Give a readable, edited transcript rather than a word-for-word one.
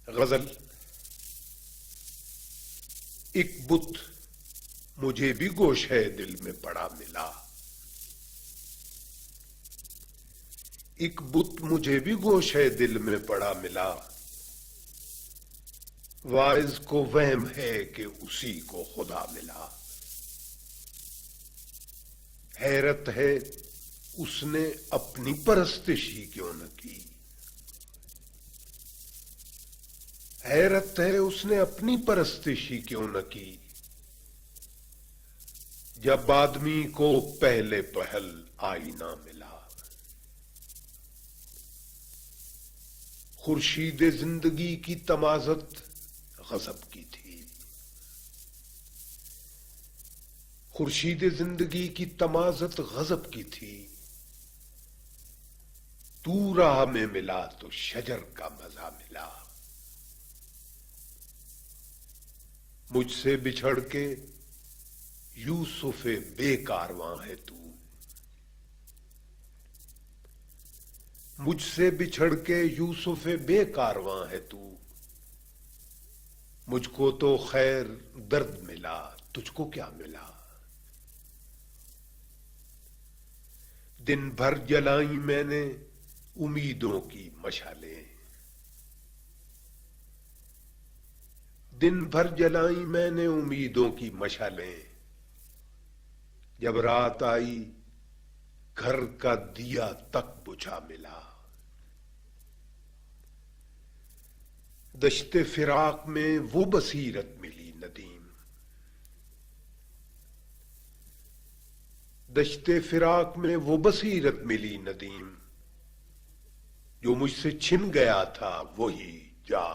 गजल। एक बुत मुझे भी गोशे दिल में पड़ा मिला, एक बुत मुझे भी गोशे दिल में पड़ा मिला। वाइज को वहम है कि उसी को खुदा मिला। हैरत है उसने अपनी परस्तिश ही क्यों न की, हैरत है उसने अपनी परस्तिश ही क्यों न की। जब आदमी को पहले पहल आईना मिला। खुर्शीद जिंदगी की तमाजत गजब की थी, खुर्शीद जिंदगी की तमाजत गजब की थी। तू राह में मिला तो शजर का मजा मिला। मुझसे बिछड़ के यूसुफे बेकारवां है तू, मुझसे बिछड़ के यूसुफे बेकारवां है तू। मुझको तो खैर दर्द मिला, तुझको क्या मिला। दिन भर जलाई मैंने उम्मीदों की मशालें, दिन भर जलाई मैंने उम्मीदों की मशालें। जब रात आई घर का दिया तक बुझा मिला। दश्ते फिराक में वो बसीरत मिली नदीम, दश्ते फिराक में वो बसीरत मिली नदीम। जो मुझसे छिन गया था वही जा